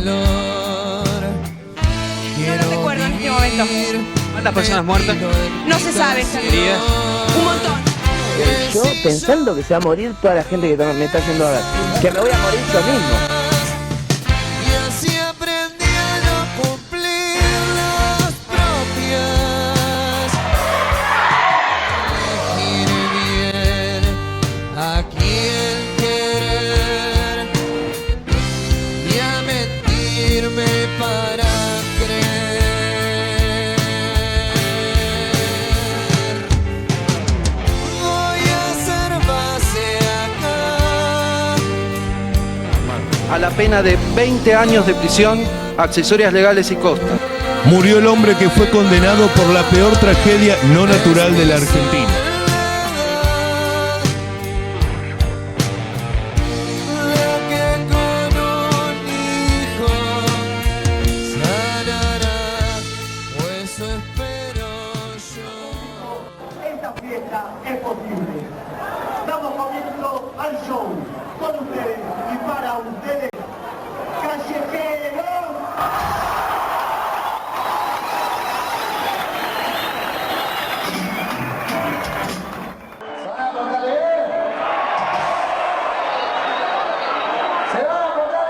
calor. No lo recuerdo en este momento. ¿Cuántas personas muertas? No se sabe. ¿Heridas? Un montón. Yo pensando que se va a morir toda la gente que me está yendo a ver, que me voy a morir yo mismo. Y así aprendí a no cumplir las propias. Elegir bien a quién querer y a mentirme para creer. Voy a hacer base acá. A la pena de 20 años de prisión, accesorias legales y costas. Murió el hombre que fue condenado por la peor tragedia no natural de la Argentina. La que con un hijo sanará, o eso espero yo. Esta fiesta es posible. Damos comienzo al show. Con ustedes y para ustedes, Callejeros. ¿Se van a portar bien? ¿Se van a portar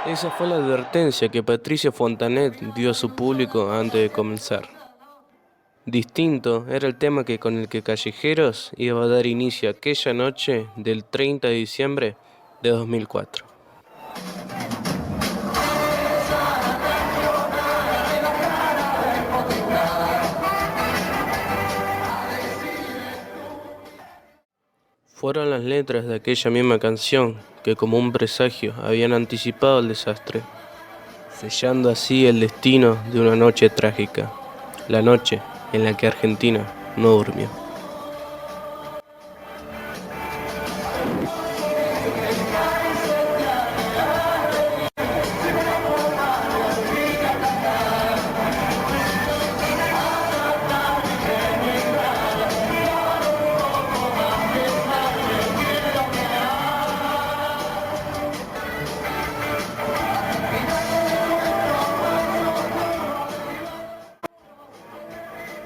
bien? Esa fue la advertencia que Patricia Fontanet dio a su público antes de comenzar. Distinto era el tema con el que Callejeros iba a dar inicio aquella noche del 30 de diciembre de 2004. Fueron las letras de aquella misma canción que como un presagio habían anticipado el desastre, sellando así el destino de una noche trágica, la noche en la que Argentina no durmió.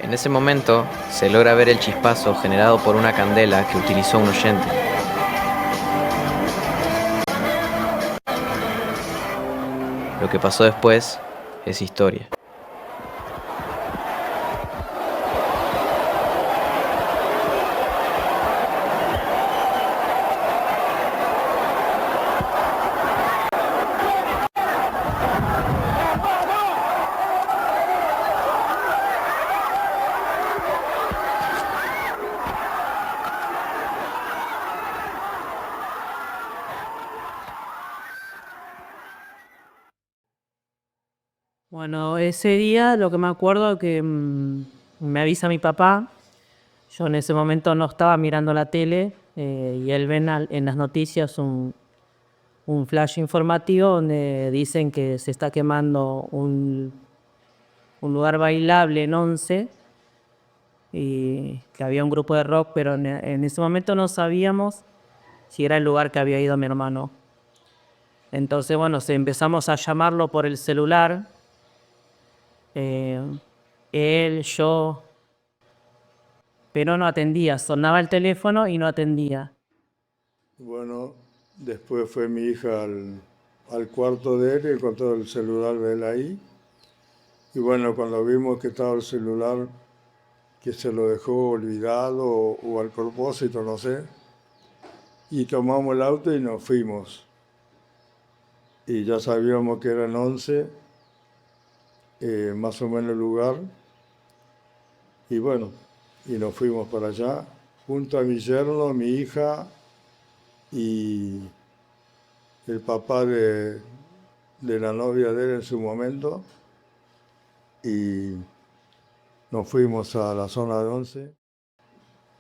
En ese momento se logra ver el chispazo generado por una candela que utilizó un oyente. Lo que pasó después es historia. Bueno, ese día lo que me acuerdo que me avisa mi papá. Yo en ese momento no estaba mirando la tele y él ve en las noticias un flash informativo donde dicen que se está quemando un lugar bailable en Once y que había un grupo de rock, pero en ese momento no sabíamos si era el lugar que había ido mi hermano. Entonces, bueno, empezamos a llamarlo por el celular. Él, yo, pero no atendía, sonaba el teléfono y no atendía. Bueno, después fue mi hija al cuarto de él y encontró el celular de él ahí. Y bueno, cuando vimos que estaba el celular, que se lo dejó olvidado o al propósito, no sé, y tomamos el auto y nos fuimos. Y ya sabíamos que eran 11. Más o menos el lugar, y bueno, y nos fuimos para allá, junto a mi yerno, mi hija y el papá de la novia de él en su momento, y nos fuimos a la zona de Once. En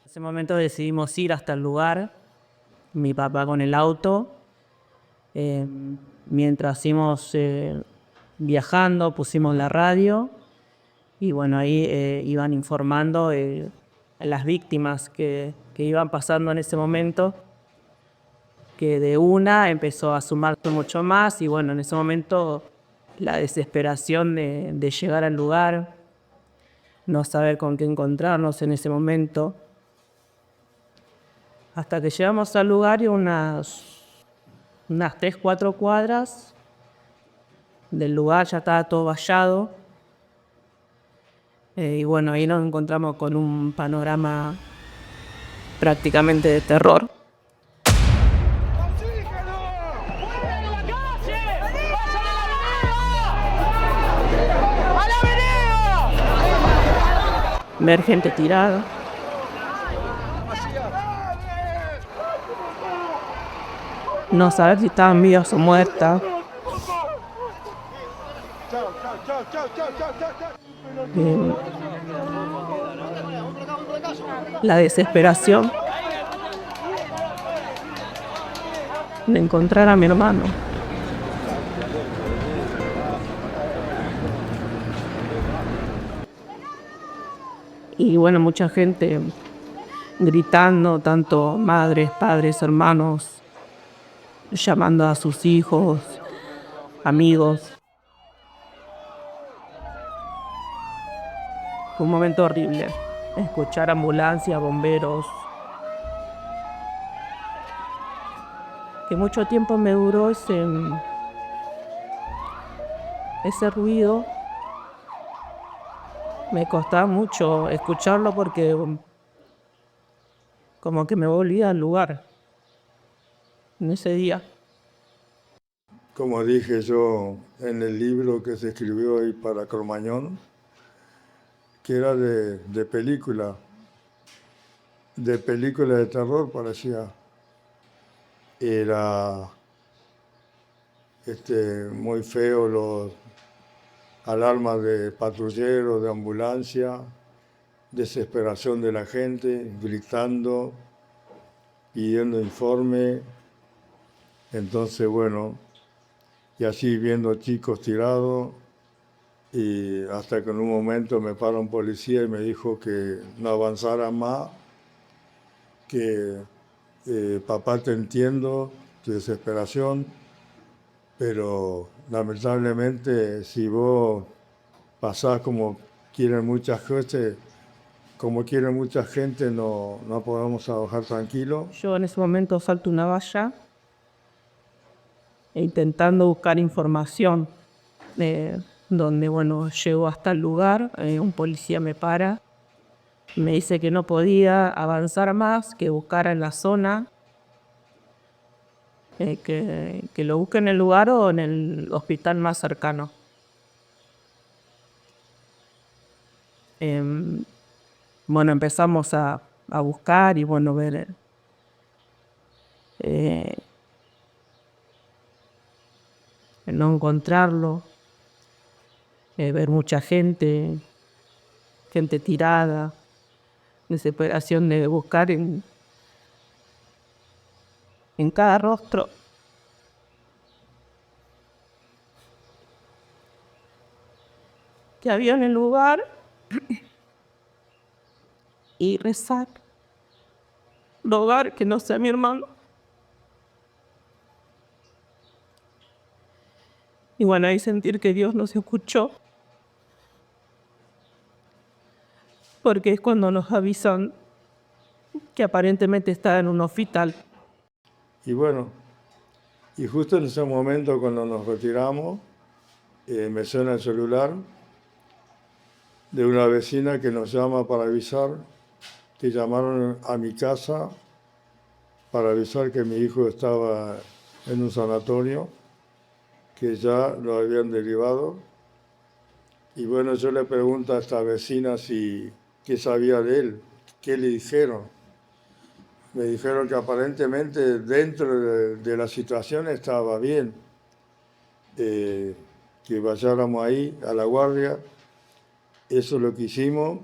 ese momento decidimos ir hasta el lugar, mi papá con el auto, mientras íbamos viajando, pusimos la radio y bueno, ahí iban informando a las víctimas que iban pasando en ese momento, que de una empezó a sumarse mucho más y bueno, en ese momento la desesperación de llegar al lugar, no saber con qué encontrarnos en ese momento. Hasta que llegamos al lugar y unas 3, 4 cuadras del lugar ya estaba todo vallado. Y bueno, ahí nos encontramos con un panorama prácticamente de terror. Ver gente tirada. No saber si estaban vivas o muertas. La desesperación de encontrar a mi hermano. Y bueno, mucha gente gritando, tanto madres, padres, hermanos, llamando a sus hijos, amigos. Fue un momento horrible. Escuchar ambulancias, bomberos. Que mucho tiempo me duró ese ruido. Me costaba mucho escucharlo porque como que me volvía al lugar en ese día. Como dije yo en el libro que se escribió ahí para Cromañón, que era de película de terror, parecía. Era muy feo los alarmas de patrulleros, de ambulancia, desesperación de la gente, gritando, pidiendo informe. Entonces, bueno, y así viendo chicos tirados, y hasta que en un momento me paró un policía y me dijo que no avanzara más, que papá, te entiendo, tu desesperación, pero lamentablemente si vos pasás como quieren mucha gente, no podemos trabajar tranquilo. Yo en ese momento salto una valla e intentando buscar información, donde bueno, llego hasta el lugar, un policía me para, me dice que no podía avanzar más, que buscara en la zona, que lo busque en el lugar o en el hospital más cercano. Bueno, empezamos a buscar y bueno, ver no encontrarlo, ver mucha gente tirada, desesperación de buscar en cada rostro. Que había en el lugar y rezar, rogar que no sea mi hermano. Y bueno, ahí sentir que Dios nos escuchó, porque es cuando nos avisan que aparentemente está en un hospital. Y bueno, y justo en ese momento cuando nos retiramos, me suena el celular de una vecina que nos llama para avisar, que llamaron a mi casa para avisar que mi hijo estaba en un sanatorio, que ya lo habían derivado. Y bueno, yo le pregunto a esta vecina qué sabía de él, qué le dijeron. Me dijeron que aparentemente dentro de la situación estaba bien, que vayáramos ahí a la guardia. Eso es lo que hicimos,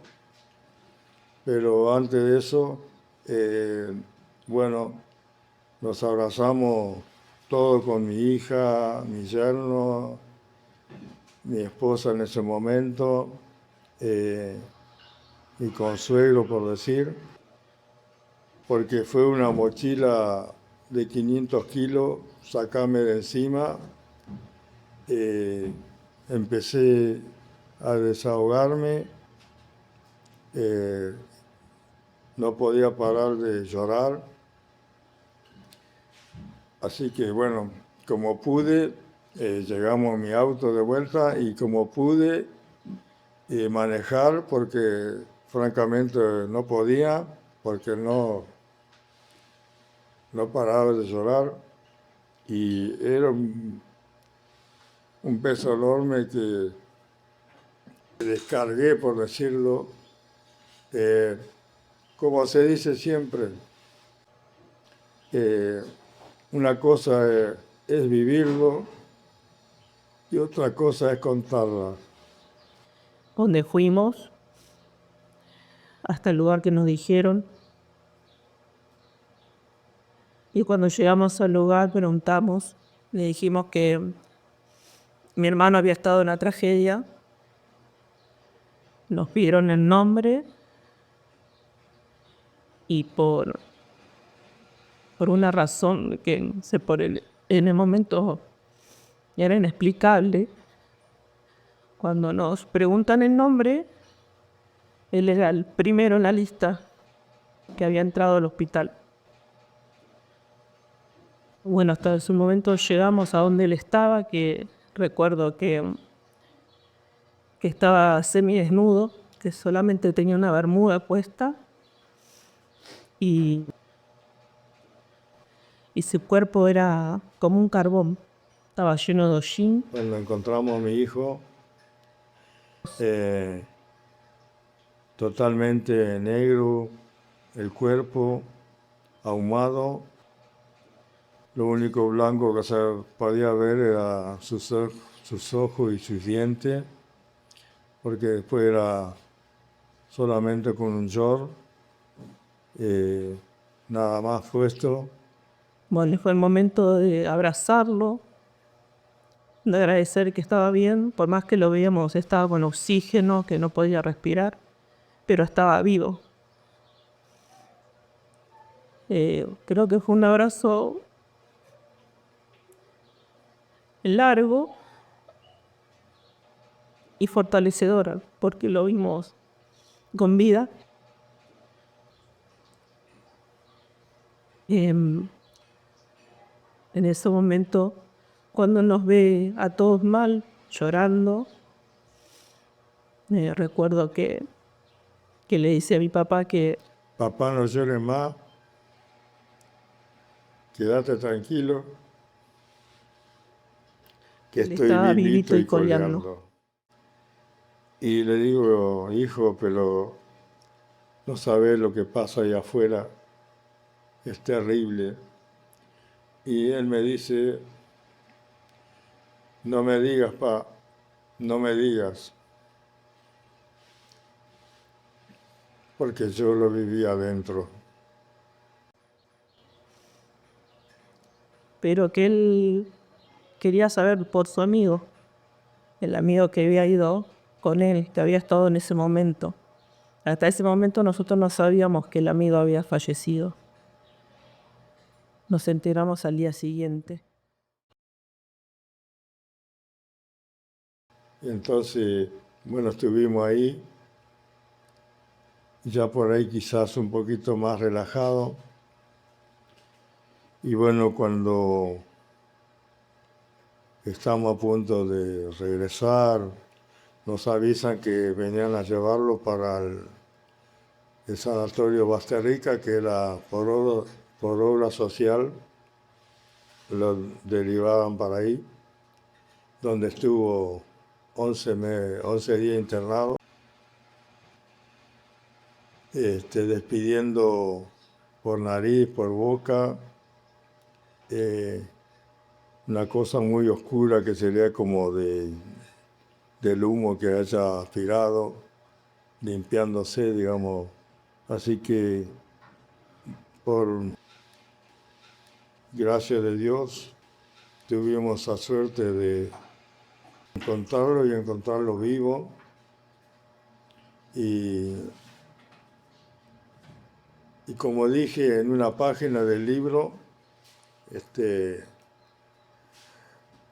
pero antes de eso, bueno, nos abrazamos todos con mi hija, mi yerno, mi esposa en ese momento, mi consuegro, por decir, porque fue una mochila de 500 kilos, sacarme de encima. Empecé a desahogarme, no podía parar de llorar. Así que bueno, como pude, llegamos a mi auto de vuelta y como pude manejar, porque francamente no podía, porque no paraba de llorar y era un peso enorme que descargué, por decirlo, como se dice siempre, una cosa es vivirlo y otra cosa es contarla. Donde fuimos, hasta el lugar que nos dijeron. Y cuando llegamos al lugar preguntamos, le dijimos que mi hermano había estado en la tragedia. Nos pidieron el nombre y por una razón que en el momento era inexplicable, cuando nos preguntan el nombre, él era el primero en la lista que había entrado al hospital. Bueno, hasta ese momento llegamos a donde él estaba, que recuerdo que estaba semidesnudo, que solamente tenía una bermuda puesta y su cuerpo era como un carbón, estaba lleno de hollín. Cuando encontramos a mi hijo, totalmente negro, el cuerpo ahumado, lo único blanco que se podía ver era sus ojos y sus dientes, porque después era solamente con un short, nada más puesto. Bueno, fue el momento de abrazarlo, de agradecer que estaba bien, por más que lo veíamos, estaba con oxígeno, que no podía respirar, pero estaba vivo. Creo que fue un abrazo largo y fortalecedor, porque lo vimos con vida. En ese momento, cuando nos ve a todos mal, llorando, recuerdo que le dice a mi papá que papá, no llores más, quédate tranquilo, que estoy vivito y coleando. Y le digo, hijo, pero no sabes lo que pasa allá afuera, es terrible. Y él me dice, no me digas, pa, no me digas, porque yo lo viví adentro. pero que él quería saber por su amigo, el amigo que había ido con él, que había estado en ese momento. Hasta ese momento nosotros no sabíamos que el amigo había fallecido. Nos enteramos al día siguiente. Y entonces, bueno, estuvimos ahí, ya por ahí quizás un poquito más relajado. Y bueno, cuando estamos a punto de regresar, nos avisan que venían a llevarlo para el sanatorio Basterrica, que era por obra social, lo derivaban para ahí, donde estuvo 11 días internado, despidiendo por nariz, por boca, una cosa muy oscura que sería como del humo que haya aspirado, limpiándose, digamos. Así que, por gracia de Dios, tuvimos la suerte de encontrarlo y encontrarlo vivo. Y como dije en una página del libro,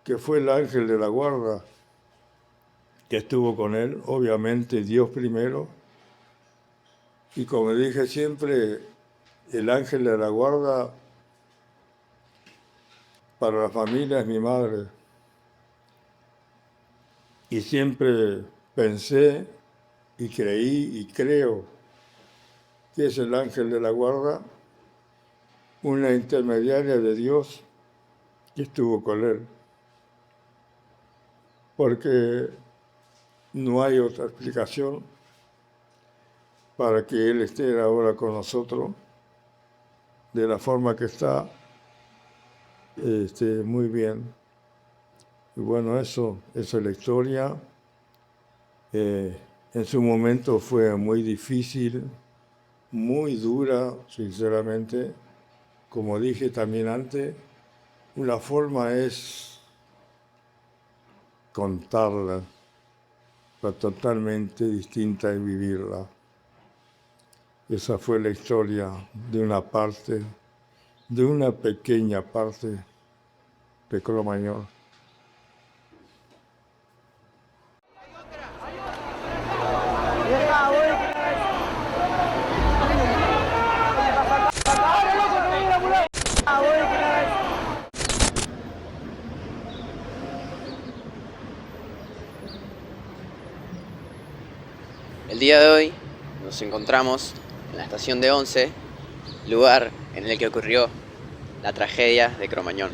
que fue el ángel de la guarda que estuvo con él, obviamente Dios primero. Y como dije siempre, el ángel de la guarda para la familia es mi madre. Y siempre pensé y creí y creo que es el ángel de la guarda, una intermediaria de Dios que estuvo con él. Porque no hay otra explicación para que él esté ahora con nosotros de la forma que está, muy bien. Y bueno, eso es la historia. En su momento fue muy difícil, muy dura, sinceramente. Como dije también antes, una forma es contarla, pero totalmente distinta es vivirla. Esa fue la historia de una parte, de una pequeña parte de Cromañón. El día de hoy nos encontramos en la estación de Once, lugar en el que ocurrió la tragedia de Cromañón.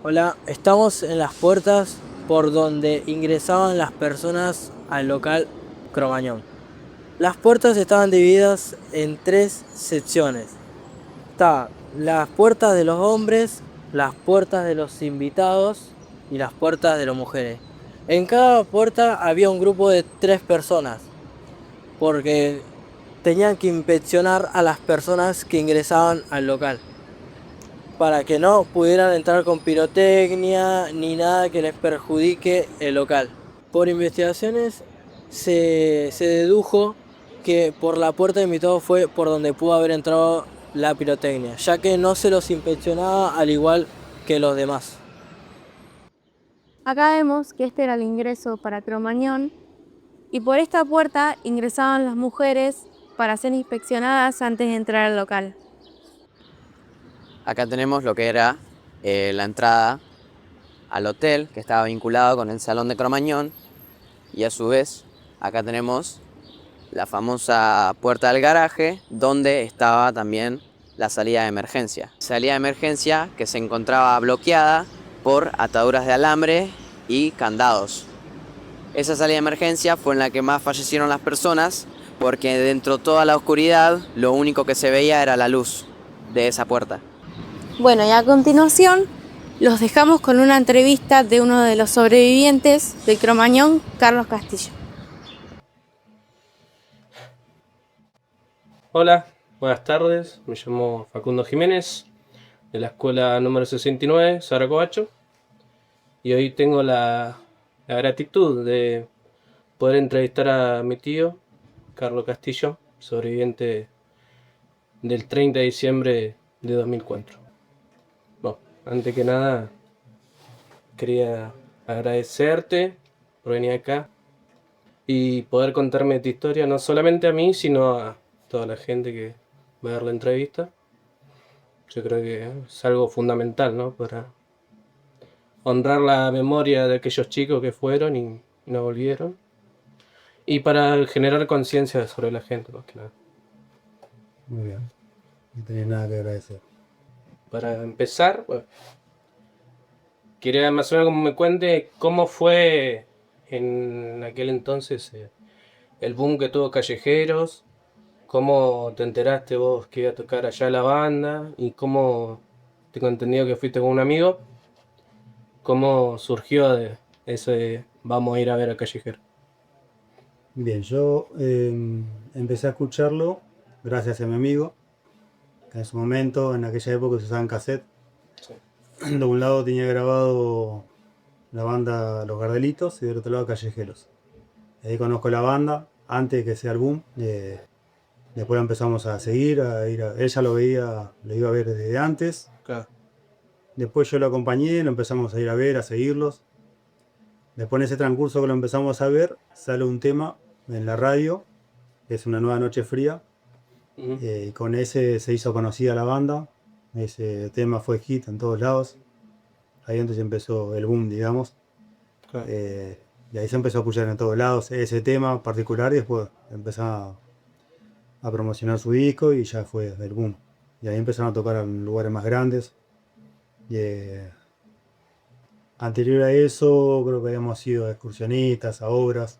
Hola, estamos en las puertas por donde ingresaban las personas al local Cromañón. Las puertas estaban divididas en 3 secciones. Estaban las puertas de los hombres, las puertas de los invitados y las puertas de las mujeres. En cada puerta había un grupo de 3 personas, porque tenían que inspeccionar a las personas que ingresaban al local, para que no pudieran entrar con pirotecnia ni nada que les perjudique el local. Por investigaciones se dedujo que por la puerta de invitados fue por donde pudo haber entrado la pirotecnia, ya que no se los inspeccionaba al igual que los demás. Acá vemos que este era el ingreso para Cromañón y por esta puerta ingresaban las mujeres para ser inspeccionadas antes de entrar al local. Acá tenemos lo que era la entrada al hotel, que estaba vinculado con el salón de Cromañón, y a su vez acá tenemos la famosa puerta del garaje, donde estaba también la salida de emergencia. Salida de emergencia que se encontraba bloqueada por ataduras de alambre y candados. Esa salida de emergencia fue en la que más fallecieron las personas, porque dentro de toda la oscuridad lo único que se veía era la luz de esa puerta. Bueno, y a continuación los dejamos con una entrevista de uno de los sobrevivientes de Cromañón, Carlos Castillo. Hola, buenas tardes. Me llamo Facundo Jiménez, de la escuela número 69, Saracobacho. Y hoy tengo la gratitud de poder entrevistar a mi tío, Carlos Castillo, sobreviviente del 30 de diciembre de 2004. Bueno, antes que nada, quería agradecerte por venir acá y poder contarme tu historia, no solamente a mí, sino a toda la gente que va a ver la entrevista. Yo creo que es algo fundamental, ¿no? Para honrar la memoria de aquellos chicos que fueron y no volvieron. Y para generar conciencia sobre la gente, más que nada. Muy bien. No tenés nada que agradecer. Para empezar, bueno, quería más o menos que me cuente cómo fue en aquel entonces el boom que tuvo Callejeros, cómo te enteraste vos que iba a tocar allá la banda y cómo tengo entendido que fuiste con un amigo. ¿Cómo surgió de ese vamos a ir a ver a Callejero? Bien, yo empecé a escucharlo gracias a mi amigo, que en su momento, en aquella época, se usaban cassette. Sí. De un lado tenía grabado la banda Los Gardelitos y del otro lado Callejeros. Ahí conozco la banda, antes que sea el boom. Después la empezamos a seguir, ella lo veía, lo iba a ver desde antes. Claro. Después yo lo acompañé, lo empezamos a ir a ver, a seguirlos. Después en ese transcurso que lo empezamos a ver, sale un tema en la radio, que es Una nueva noche fría. Y con ese se hizo conocida la banda. Ese tema fue hit en todos lados. Ahí entonces empezó el boom, digamos. Claro. Y ahí se empezó a escuchar en todos lados ese tema particular y después empezó a promocionar su disco y ya fue el boom. Y ahí empezaron a tocar en lugares más grandes. Y, anterior a eso creo que habíamos ido a excursionistas, a obras.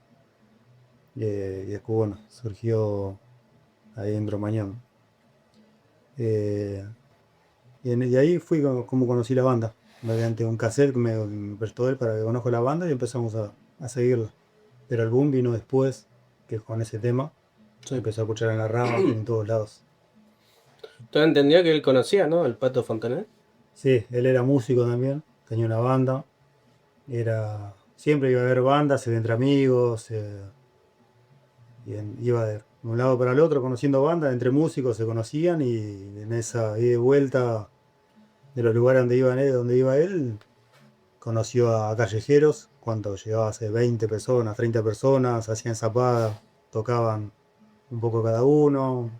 Y después bueno, surgió ahí en Cromañón. Y ahí fui como conocí la banda. Mediante un cassette que me prestó él para que conozca la banda y empezamos a seguirla. Pero el boom vino después, que con ese tema. Se empezó a escuchar en la radio, en todos lados. ¿Tú entendías que él conocía, no? El Pato Fontanet. Sí, él era músico también, tenía una banda. Siempre iba a ver bandas entre amigos. Iba de un lado para el otro conociendo bandas, entre músicos se conocían y en esa ida y vuelta de los lugares donde iba él, conoció a callejeros, cuando llegaba hace 20 personas, 30 personas, hacían zapadas, tocaban un poco cada uno.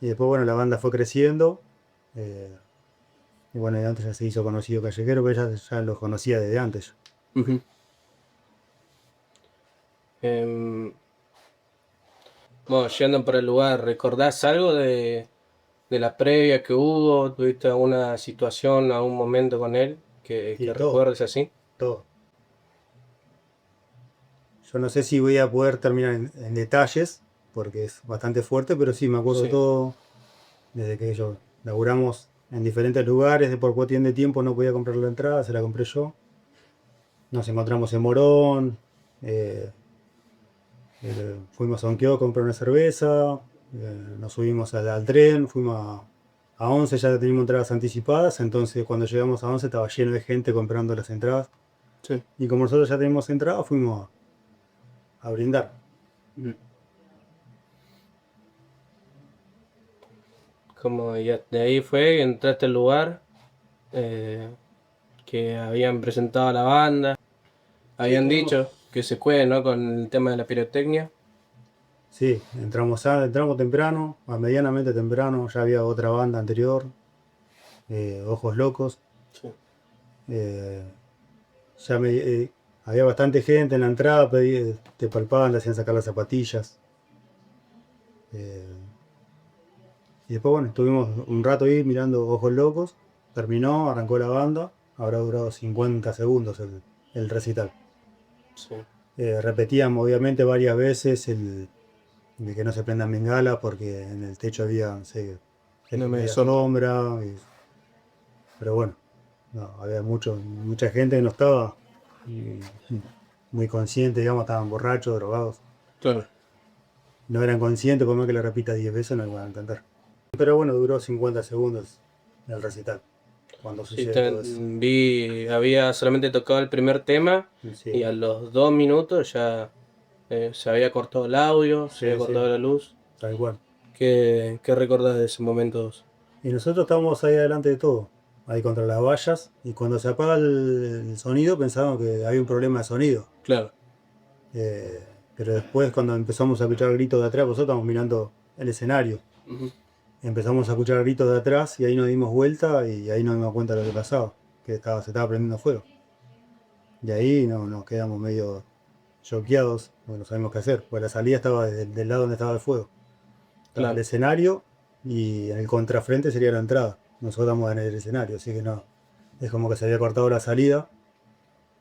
Y después, bueno, la banda fue creciendo. Y bueno, y antes ya se hizo conocido Callejero, pero ya los conocía desde antes. Bueno, yendo por el lugar, ¿recordás algo de la previa que hubo? ¿Tuviste alguna situación, algún momento con él que todo. recuerdes así? Todo. Yo no sé si voy a poder terminar en detalles, porque es bastante fuerte, pero sí, me acuerdo todo. Desde que laburamos en diferentes lugares, de por cuestión de tiempo no podía comprar la entrada, se la compré yo. Nos encontramos en Morón, fuimos a un kiosco a comprar una cerveza, nos subimos al tren, fuimos a 11, ya teníamos entradas anticipadas, entonces cuando llegamos a 11 estaba lleno de gente comprando las entradas. Sí. Y como nosotros ya teníamos entradas, fuimos a brindar. Como ya de ahí fue, entraste al lugar que habían presentado a la banda, habían dicho que se puede, ¿no? Con el tema de la pirotecnia. Sí, entramos temprano, medianamente temprano, ya había otra banda anterior, Ojos Locos. Sí. Había bastante gente en la entrada, te palpaban, te hacían sacar las zapatillas. Y después, bueno, estuvimos un rato ahí mirando Ojos Locos, terminó, arrancó la banda, habrá durado 50 segundos el recital. Sí. Repetían obviamente varias veces el de que no se prendan bengalas porque en el techo había sombra. Pero bueno, había mucha gente que no estaba muy consciente, digamos, estaban borrachos, drogados. Claro. No eran conscientes, por más que le repita 10 veces no iban a entender. Pero bueno, duró 50 segundos el recital. Cuando sucede todo eso. Había solamente tocado el primer tema y a los 2 minutos ya se había cortado el audio, se había cortado la luz. Tal cual. ¿Qué recordás de ese momento? Y nosotros estábamos ahí adelante de todo, ahí contra las vallas, y cuando se apaga el sonido pensábamos que había un problema de sonido. Claro. Pero después cuando empezamos a escuchar gritos de atrás, nosotros estábamos mirando el escenario. Empezamos a escuchar gritos de atrás y ahí nos dimos vuelta y ahí nos dimos cuenta de lo que pasaba, que se estaba prendiendo fuego. Y ahí nos quedamos medio choqueados, porque no sabemos qué hacer, porque la salida estaba del lado donde estaba el fuego. Estaba el escenario y en el contrafrente sería la entrada. Nosotros estamos en el escenario, así que no. Es como que se había cortado la salida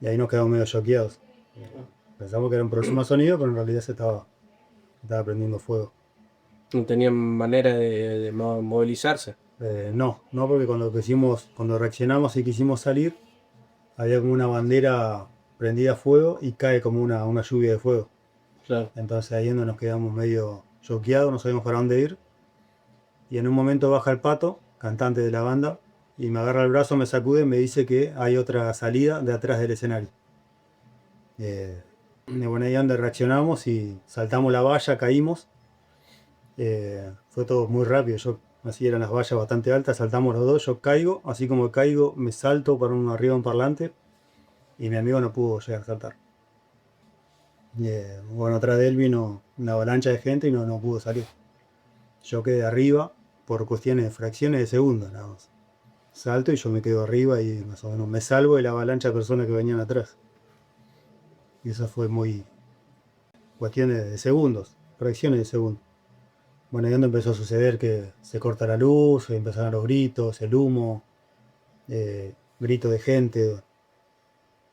y ahí nos quedamos medio choqueados. Pensamos que era un próximo sonido, pero en realidad se estaba prendiendo fuego. ¿No tenían manera de movilizarse? No, porque cuando reaccionamos y quisimos salir, había como una bandera prendida a fuego y cae como una lluvia de fuego. Claro. Entonces ahí es donde nos quedamos medio choqueados, no sabíamos para dónde ir. Y en un momento baja el Pato, cantante de la banda, y me agarra el brazo, me sacude y me dice que hay otra salida de atrás del escenario. Y bueno, ahí es donde reaccionamos y saltamos la valla, caímos. Fue todo muy rápido. Así eran las vallas bastante altas, saltamos los dos, yo caigo, así como caigo, me salto para arriba un parlante y mi amigo no pudo llegar a saltar. Bueno, atrás de él vino una avalancha de gente y no pudo salir. Yo quedé arriba por cuestiones de fracciones de segundos nada más. Salto y yo me quedo arriba y más o menos me salvo de la avalancha de personas que venían atrás. Y eso fue muy cuestiones de segundos, fracciones de segundos. Bueno, y donde empezó a suceder que se corta la luz, empezaron los gritos, el humo, gritos de gente,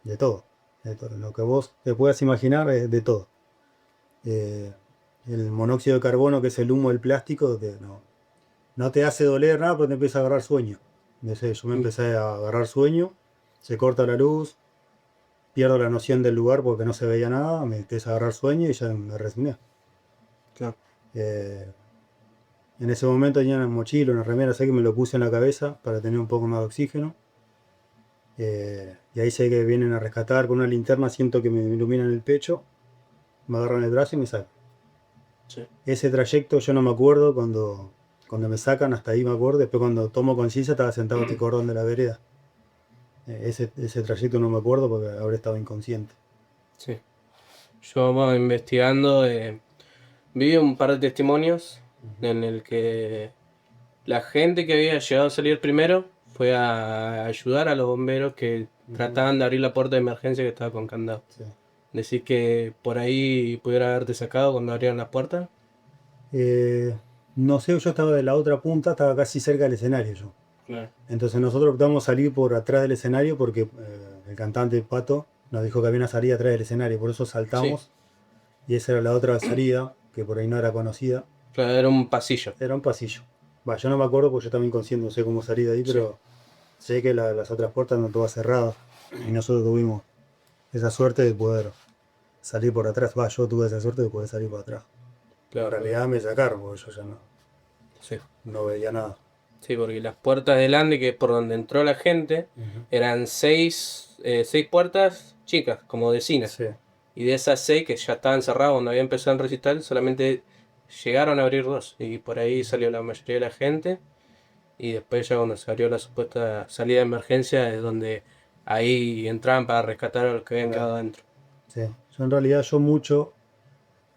de todo. Lo que vos te puedas imaginar es de todo. El monóxido de carbono, que es el humo del plástico, que no te hace doler nada, pero te empieza a agarrar sueño. No sé, yo me empecé a agarrar sueño, se corta la luz, pierdo la noción del lugar porque no se veía nada, me empieza a agarrar sueño y ya me resigné. Claro. En ese momento tenía una mochila, una remera, sé que me lo puse en la cabeza para tener un poco más de oxígeno. Y ahí sé que vienen a rescatar con una linterna, siento que me iluminan el pecho, me agarran el brazo y me sacan. Sí. Ese trayecto yo no me acuerdo cuando me sacan, hasta ahí me acuerdo. Después cuando tomo conciencia estaba sentado en el cordón de la vereda. Ese trayecto no me acuerdo porque habré estado inconsciente. Sí. Yo investigando, vi un par de testimonios en el que la gente que había llegado a salir primero fue a ayudar a los bomberos que trataban de abrir la puerta de emergencia que estaba con candado. Sí. Decir que por ahí pudiera haberte sacado cuando abrieron las puertas. No sé, yo estaba de la otra punta, estaba casi cerca del escenario yo. Claro. Entonces nosotros optamos salir por atrás del escenario porque el cantante Pato nos dijo que había una salida atrás del escenario, por eso saltamos. Sí. Y esa era la otra salida, que por ahí no era conocida. Claro, era un pasillo. Era un pasillo. Yo no me acuerdo porque yo estaba inconsciente, no sé cómo salir de ahí, pero sé que las otras puertas no todas cerradas. Y nosotros tuvimos esa suerte de poder salir por atrás. Yo tuve esa suerte de poder salir por atrás. Claro. En realidad me sacaron porque yo ya Sí. no veía nada. Sí, porque las puertas delante, que es por donde entró la gente, eran seis puertas chicas, como de cine. Sí. Y de esas 6 que ya estaban cerradas cuando había empezado el recital, solamente llegaron a abrir 2. Y por ahí salió la mayoría de la gente. Y después ya cuando se abrió la supuesta salida de emergencia es donde ahí entraban para rescatar a los que habían quedado adentro. Sí. Yo en realidad mucho,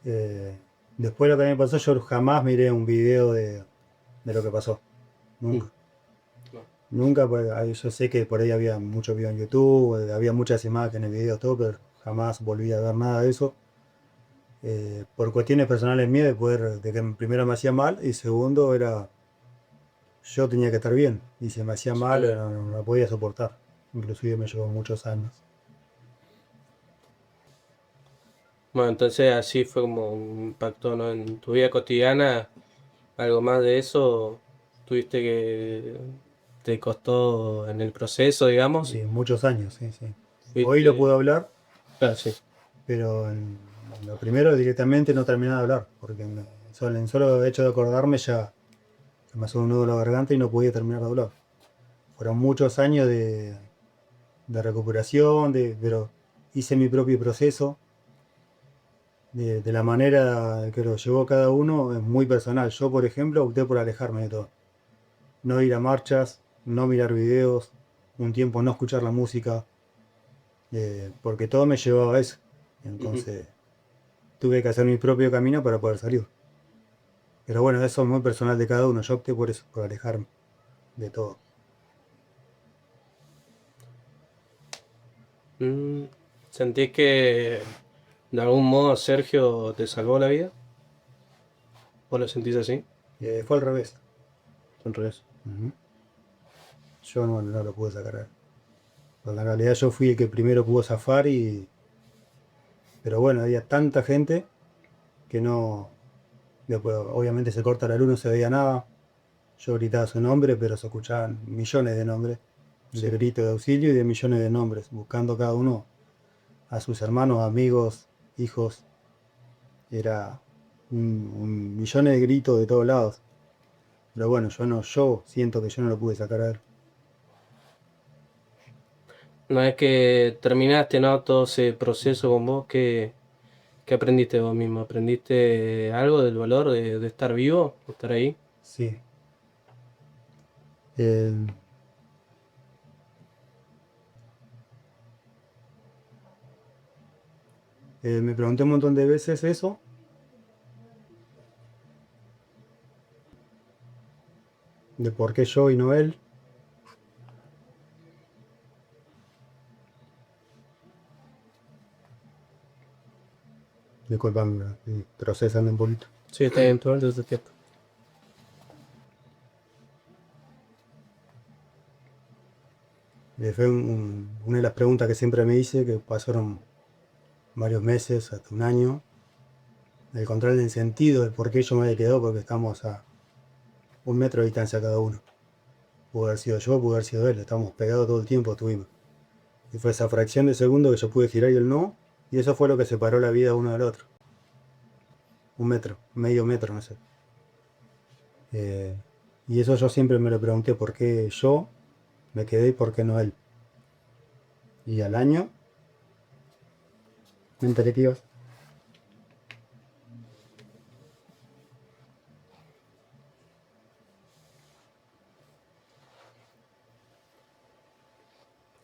después de lo que me pasó, yo jamás miré un video de lo que pasó. Nunca. Nunca, porque yo sé que por ahí había muchos videos en YouTube, había muchas imágenes, videos, todo, pero jamás volví a ver nada de eso. Por cuestiones personales mías, de que primero me hacía mal y segundo yo tenía que estar bien. Y si me hacía mal, no la podía soportar. Inclusive me llevó muchos años. Bueno, entonces así fue como un impacto, ¿no? En tu vida cotidiana, algo más de eso, tuviste que te costó en el proceso, digamos. Sí, muchos años, sí. Fuiste- Hoy lo puedo hablar, sí. pero en lo primero directamente no terminé de hablar, porque en solo hecho de acordarme ya se me hacía un nudo en la garganta y no podía terminar de hablar. Fueron muchos años de recuperación, pero hice mi propio proceso. De la manera que lo llevó cada uno es muy personal. Yo, por ejemplo, opté por alejarme de todo. No ir a marchas, no mirar videos, un tiempo no escuchar la música, porque todo me llevaba a eso. Entonces tuve que hacer mi propio camino para poder salir. Pero bueno, eso es muy personal de cada uno. Yo opté por eso, por alejarme de todo. ¿Sentís que de algún modo Sergio te salvó la vida? ¿Vos lo sentís así? Fue al revés. Al revés. Yo no lo pude sacar a él. En la realidad yo fui el que primero pudo zafar pero bueno, había tanta gente que no... Después, obviamente se corta la luz, no se veía nada. Yo gritaba su nombre, pero se escuchaban millones de nombres. De gritos de auxilio y de millones de nombres, buscando cada uno a sus hermanos, amigos, hijos. Era un millones de gritos de todos lados. Pero bueno, yo siento que yo no lo pude sacar a él. Una vez que terminaste, ¿no? Todo ese proceso con vos, ¿qué ¿Qué aprendiste vos mismo? ¿Aprendiste algo del valor de estar vivo, de estar ahí? Sí. El- me pregunté un montón de veces eso. De por qué yo y no él. Disculpame, estoy procesando un poquito. Sí, está bien, todo el tiempo. Fue una de las preguntas que siempre me hice, que pasaron varios meses, hasta un año. De encontrar el sentido del por qué yo me había quedado, porque estamos a 1 metro de distancia cada uno. Pudo haber sido yo, pudo haber sido él, estábamos pegados todo el tiempo, estuvimos. Y fue esa fracción de segundo que yo pude girar y él no, y eso fue lo que separó la vida uno del otro. 1 metro, medio metro, no sé. Y eso yo siempre me lo pregunté, por qué yo me quedé y por qué no él. Y al año me enteré que ibas.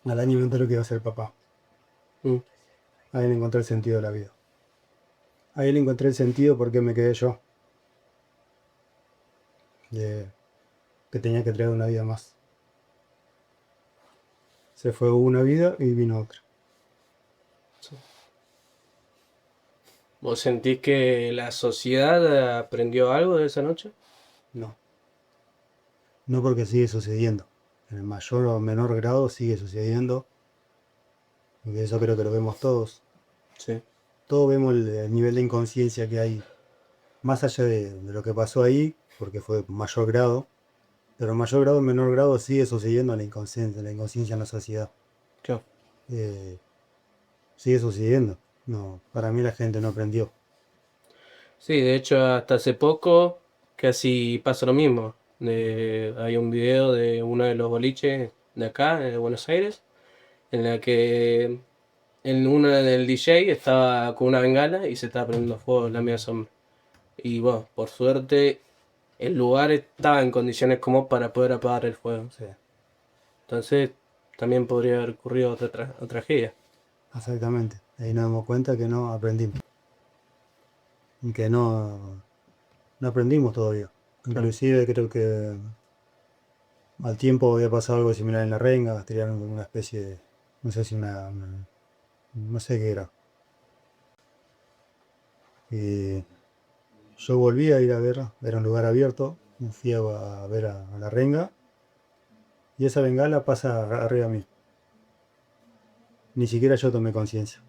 Al año me enteré que iba a ser papá. Ahí le encontré el sentido de la vida. Ahí le encontré el sentido porque me quedé yo. Que tenía que traer una vida más. Se fue una vida y vino otra. ¿Vos sentís que la sociedad aprendió algo de esa noche? No. No, porque sigue sucediendo. En el mayor o menor grado sigue sucediendo. Y eso creo que lo vemos todos. Sí. Todos vemos el nivel de inconsciencia que hay. Más allá de lo que pasó ahí, porque fue mayor grado. Pero en mayor grado o menor grado sigue sucediendo la inconsciencia en la sociedad. Claro. Sigue sucediendo. No, para mí la gente no aprendió. Sí, de hecho hasta hace poco casi pasa lo mismo. Hay un video de uno de los boliches de acá, de Buenos Aires, en la que en uno del DJ estaba con una bengala y se estaba prendiendo fuego en la media sombra. Y bueno, por suerte el lugar estaba en condiciones como para poder apagar el fuego. Sí. Entonces también podría haber ocurrido otra tragedia. Exactamente. Ahí nos damos cuenta que no aprendimos. Y que no aprendimos todavía. Inclusive creo que al tiempo había pasado algo similar en la renga, tiraron una especie de, no sé si no sé qué era. Y yo volví a ir a ver, era un lugar abierto, me fui a ver a la renga y esa bengala pasa arriba mío. Ni siquiera yo tomé conciencia.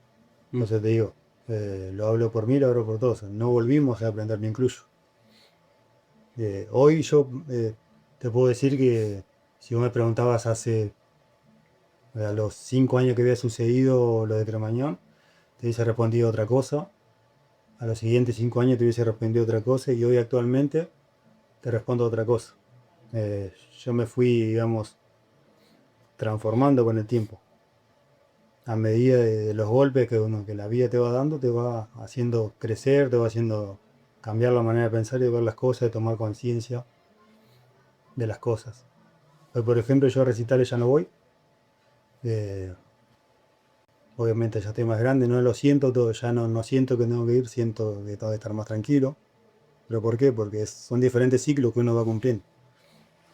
Entonces te digo, lo hablo por mí, lo hablo por todos. No volvimos a aprender, me incluyo. Hoy yo te puedo decir que si vos me preguntabas hace a los 5 años que había sucedido lo de Cromañón, te hubiese respondido otra cosa. A los siguientes 5 años te hubiese respondido otra cosa y hoy actualmente te respondo otra cosa. Yo me fui, digamos, transformando con el tiempo. A medida de los golpes que la vida te va dando, te va haciendo crecer, te va haciendo cambiar la manera de pensar y de ver las cosas, de tomar conciencia de las cosas. Hoy, por ejemplo, yo a recitales ya no voy. Obviamente ya estoy más grande, no lo siento todo, ya no siento que tengo que ir, siento que tengo que estar más tranquilo. ¿Pero por qué? Porque son diferentes ciclos que uno va cumpliendo.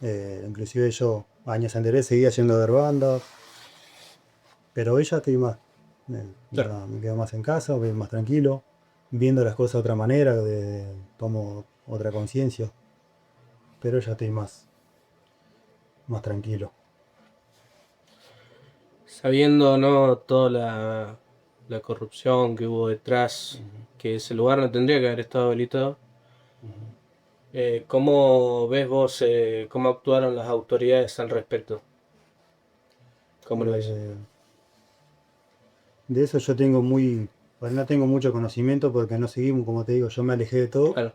Inclusive yo, años anteriores, seguía yendo a ver bandas, pero hoy ya estoy más. Ya me quedo más en casa, voy más tranquilo, viendo las cosas de otra manera, tomo otra conciencia. Pero ya estoy más tranquilo. Sabiendo, ¿no?, toda la corrupción que hubo detrás, que ese lugar no tendría que haber estado habilitado. ¿Cómo ves vos cómo actuaron las autoridades al respecto? ¿Cómo lo ves? De eso yo no tengo mucho conocimiento porque no seguimos, como te digo, yo me alejé de todo. Claro.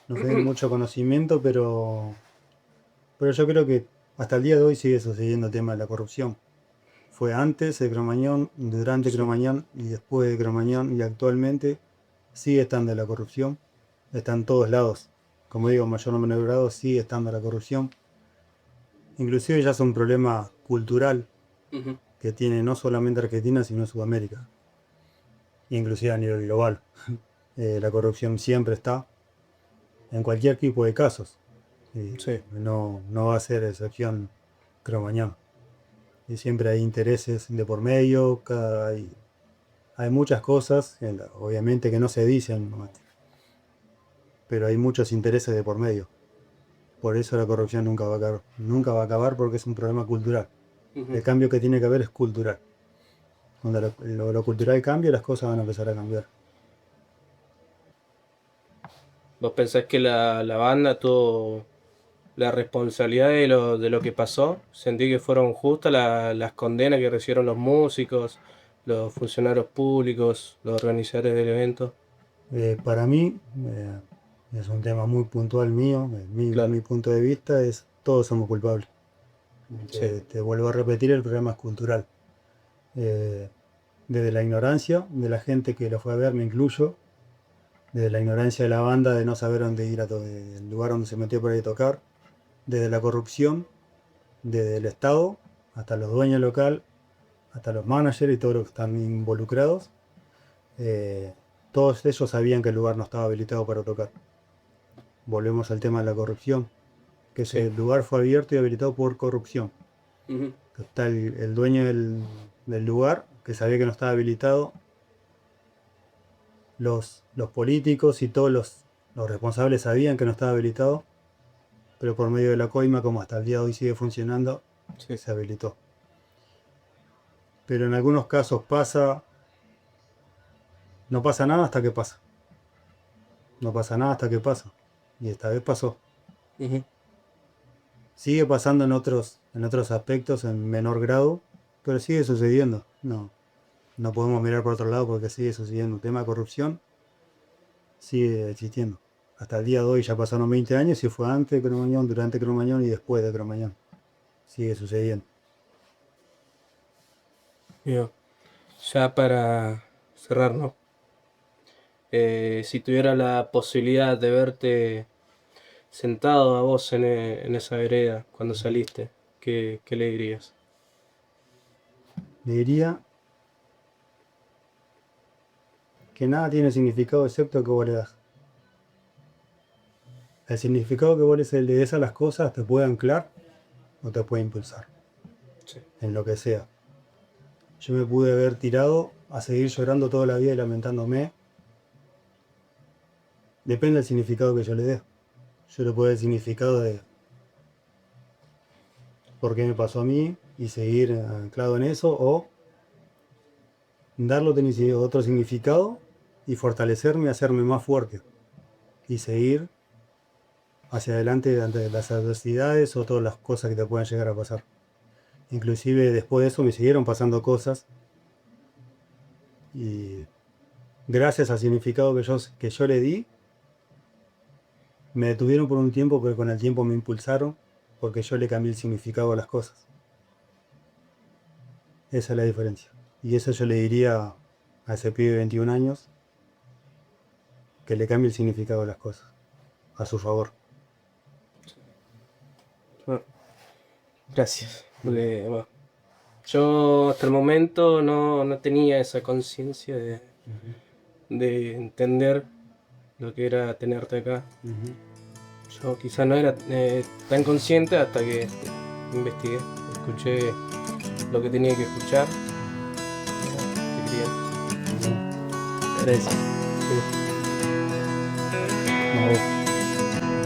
No tengo mucho conocimiento, pero yo creo que hasta el día de hoy sigue sucediendo el tema de la corrupción. Fue antes de Cromañón, durante Cromañón y después de Cromañón y actualmente sigue estando la corrupción, está en todos lados. Como digo, mayor o menor grado sigue estando la corrupción. Inclusive ya es un problema cultural que tiene no solamente Argentina, sino Sudamérica. Inclusive a nivel global. La corrupción siempre está en cualquier tipo de casos. Y no va a ser excepción Cromañón. Y siempre hay intereses de por medio, hay muchas cosas, obviamente que no se dicen, pero hay muchos intereses de por medio. Por eso la corrupción nunca va a acabar porque es un problema cultural. El cambio que tiene que haber es cultural. Cuando lo cultural cambia, las cosas van a empezar a cambiar. ¿Vos pensás que la banda tuvo la responsabilidad de lo que pasó? ¿Sentí que fueron justas las condenas que recibieron los músicos, los funcionarios públicos, los organizadores del evento? Para mí, es un tema muy puntual mío, mi punto de vista es todos somos culpables. Te vuelvo a repetir, el problema es cultural. Desde la ignorancia de la gente que lo fue a ver, me incluyo, desde la ignorancia de la banda de no saber dónde ir el lugar donde se metió para ir a tocar, desde la corrupción, desde el Estado, hasta los dueños local, hasta los managers y todos los que están involucrados, todos ellos sabían que el lugar no estaba habilitado para tocar. Volvemos al tema de la corrupción, que ese lugar fue abierto y habilitado por corrupción. Está el dueño del lugar, que sabía que no estaba habilitado, los políticos y todos los responsables sabían que no estaba habilitado, pero por medio de la coima, como hasta el día de hoy sigue funcionando, se habilitó. Pero en algunos casos no pasa nada hasta que pasa. No pasa nada hasta que pasa. Y esta vez pasó. Sigue pasando en otros aspectos, en menor grado, pero sigue sucediendo. No podemos mirar por otro lado porque sigue sucediendo. El tema de corrupción sigue existiendo. Hasta el día de hoy ya pasaron 20 años y fue antes de Cromañón, durante Cromañón y después de Cromañón. Sigue sucediendo. Bien. Ya para cerrar, ¿no? Si tuviera la posibilidad de verte sentado a vos en esa vereda cuando saliste, ¿qué le dirías? Le diría que nada tiene significado excepto que vos le das. El significado que vos le des a las cosas te puede anclar o te puede impulsar. En lo que sea. Yo me pude haber tirado a seguir llorando toda la vida y lamentándome. Depende del significado que yo le dé. Yo le puedo dar el significado de por qué me pasó a mí y seguir anclado en eso, o darle otro significado y fortalecerme, hacerme más fuerte y seguir hacia adelante ante las adversidades o todas las cosas que te puedan llegar a pasar. Inclusive después de eso me siguieron pasando cosas y gracias al significado que yo le di, me detuvieron por un tiempo, pero con el tiempo me impulsaron porque yo le cambié el significado a las cosas. Esa es la diferencia. Y eso yo le diría a ese pibe de 21 años, que le cambie el significado de las cosas a su favor. Bueno, gracias. Porque, bueno, yo hasta el momento no tenía esa conciencia de entender lo que era tenerte acá. Yo quizás no era tan consciente hasta que investigué, escuché lo que tenía que escuchar. Gracias.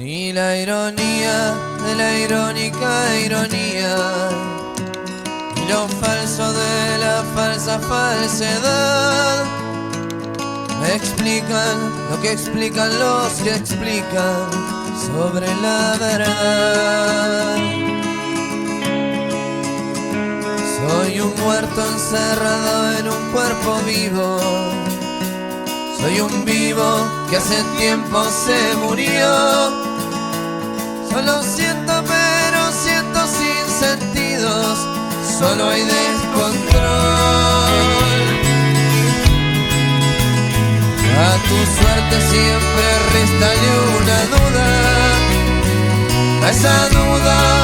Ni la ironía de la irónica ironía, ni lo falso de la falsa falsedad, me explican lo que explican los que explican sobre la verdad. Soy un muerto encerrado en un cuerpo vivo. Soy un vivo que hace tiempo se murió. Solo siento, pero siento sin sentidos. Solo hay descontrol. tu suerte siempre réstale una duda. A esa duda